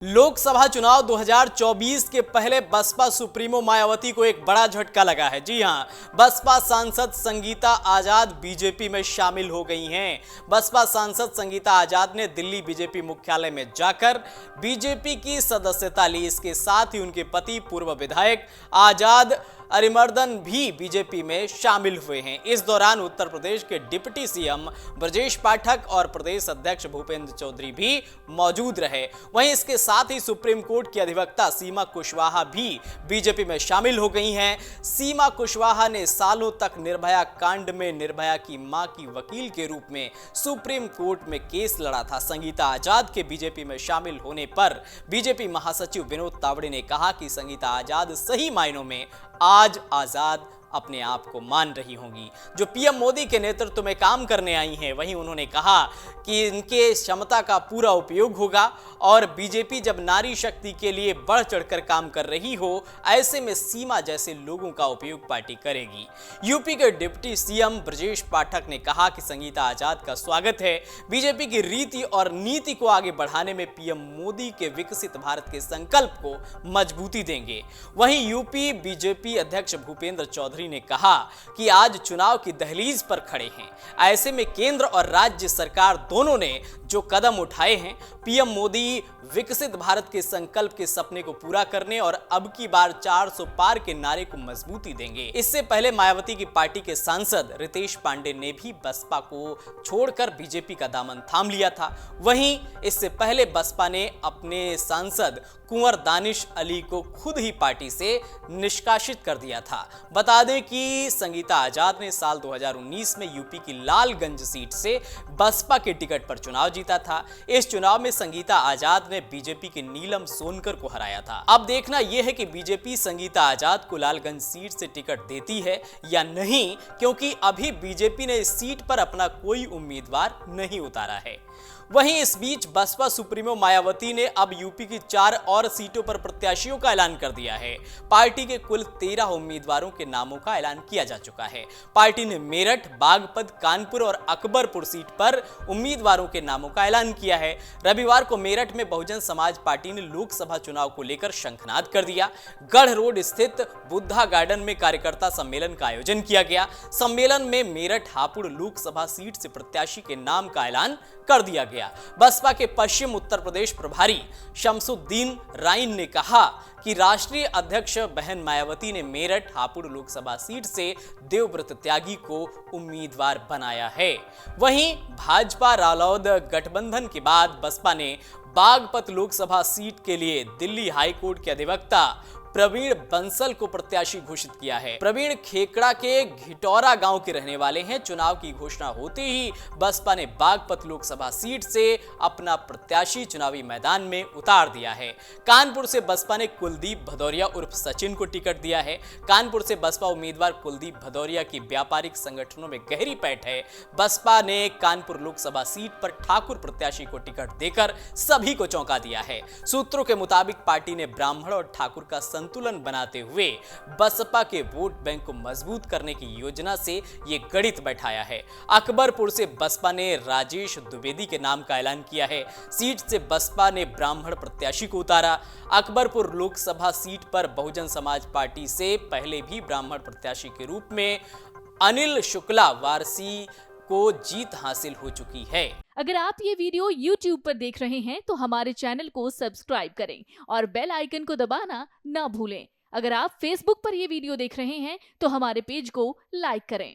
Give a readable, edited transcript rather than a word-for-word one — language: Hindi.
लोकसभा चुनाव 2024 के पहले बसपा सुप्रीमो मायावती को एक बड़ा झटका लगा है। जी हां, बसपा सांसद संगीता आजाद बीजेपी में शामिल हो गई हैं। बसपा सांसद संगीता आजाद ने दिल्ली बीजेपी मुख्यालय में जाकर बीजेपी की सदस्यता ली। इसके साथ ही उनके पति पूर्व विधायक आजाद अरिमर्दन भी बीजेपी में शामिल हुए हैं। इस दौरान उत्तर प्रदेश के डिप्टी सीएम ब्रजेश पाठक और प्रदेश अध्यक्ष भूपेंद्र चौधरी भी मौजूद रहे। वहीं इसके साथ ही सुप्रीम कोर्ट की अधिवक्ता सीमा कुशवाहा भी बीजेपी में शामिल हो गई हैं। सीमा कुशवाहा ने सालों तक निर्भया कांड में निर्भया की मां की वकील के रूप में सुप्रीम कोर्ट में केस लड़ा था। संगीता आजाद के बीजेपी में शामिल होने पर बीजेपी महासचिव विनोद तावड़े ने कहा कि संगीता आजाद सही मायनों में आज आजाद अपने आप को मान रही होंगी, जो पीएम मोदी के नेतृत्व में काम करने आई हैं। वहीं उन्होंने कहा कि इनके क्षमता का पूरा उपयोग होगा और बीजेपी जब नारी शक्ति के लिए बढ़ चढ़कर काम कर रही हो, ऐसे में सीमा जैसे लोगों का उपयोग पार्टी करेगी। यूपी के डिप्टी सीएम ब्रजेश पाठक ने कहा कि संगीता आजाद का स्वागत है। बीजेपी की रीति और नीति को आगे बढ़ाने में पीएम मोदी के विकसित भारत के संकल्प को मजबूती देंगे। वहीं यूपी बीजेपी अध्यक्ष भूपेंद्र चौधरी ने कहा कि आज चुनाव की दहलीज पर खड़े हैं। ऐसे में केंद्र और राज्य सरकार दोनों ने जो कदम उठाए हैं, पीएम मोदी विकसित भारत के संकल्प के सपने को पूरा करने और अब की बार 400 पार के नारे को मजबूती देंगे। इससे पहले मायावती की पार्टी के सांसद रितेश पांडे ने भी बसपा को छोड़कर बीजेपी का दामन थाम लिया था। वहीं इससे पहले बसपा ने अपने सांसद कुंवर दानिश अली को खुद ही पार्टी से निष्कासित कर दिया था। बता दें कि संगीता आजाद ने साल 2019 में यूपी की लालगंज सीट से बसपा के टिकट पर चुनाव जीता था। इस चुनाव में संगीता आजाद ने बीजेपी के नीलम सोनकर को हराया था। अब देखना यह है कि बीजेपी संगीता आजाद को लालगंज सीट से टिकट देती है या नहीं, क्योंकि अभी बीजेपी ने इस सीट पर अपना कोई उम्मीदवार नहीं उतारा है। वहीं इस बीच बसपा सुप्रीमो मायावती ने अब यूपी की 4 और सीटों पर प्रत्याशियों का ऐलान कर दिया है। पार्टी के कुल 13 उम्मीदवारों के नामों का ऐलान किया जा चुका है। पार्टी ने मेरठ, बागपत, कानपुर और अकबरपुर सीट पर उम्मीदवारों के नामों का ऐलान किया है। रविवार को मेरठ में बहुजन समाज पार्टी ने लोकसभा चुनाव को लेकर शंखनाद कर दिया। गढ़ रोड स्थित बुद्धा गार्डन में कार्यकर्ता सम्मेलन का आयोजन किया गया। सम्मेलन में मेरठ हापुड़ लोकसभा सीट से प्रत्याशी के नाम का ऐलान कर दिया गया। बसपा के पश्चिम उत्तर प्रदेश प्रभारी शमसुद्दीन राइन ने कहा कि राष्ट्रीय अध्यक्ष बहन मायावती ने मेरठ हापुड़ लोकसभा सीट से देवव्रत त्यागी को उम्मीदवार बनाया है। वहीं भाजपा रालोद गठबंधन के बाद बसपा ने बागपत लोकसभा सीट के लिए दिल्ली हाईकोर्ट के अधिवक्ता प्रवीण बंसल को प्रत्याशी घोषित किया है। प्रवीण खेकड़ा के घिटौरा गांव के रहने वाले हैं। चुनाव की घोषणा होते ही बसपा ने बागपत लोकसभा सीट से अपना प्रत्याशी चुनावी मैदान में उतार दिया है। कानपुर से बसपा ने कुलदीप भदौरिया उर्फ सचिन को टिकट दिया है। कानपुर से बसपा उम्मीदवार कुलदीप भदौरिया की व्यापारिक संगठनों में गहरी पैठ है। बसपा ने कानपुर लोकसभा सीट पर ठाकुर प्रत्याशी को टिकट देकर सभी को चौंका दिया है। सूत्रों के मुताबिक पार्टी ने ब्राह्मण और ठाकुर का संतुलन बनाते हुए बसपा के वोट बैंक को मजबूत करने की योजना से ये गणित बैठाया है। अकबरपुर से बसपा ने राजेश द्विवेदी के नाम का ऐलान किया है। सीट से बसपा ने ब्राह्मण प्रत्याशी को उतारा। अकबरपुर लोकसभा सीट पर बहुजन समाज पार्टी से पहले भी ब्राह्मण प्रत्याशी के रूप में अनिल शुक्ला वारसी को जीत हासिल हो चुकी है। अगर आप ये वीडियो YouTube पर देख रहे हैं तो हमारे चैनल को सब्सक्राइब करें और बेल आइकन को दबाना ना भूलें। अगर आप Facebook पर ये वीडियो देख रहे हैं तो हमारे पेज को लाइक करें।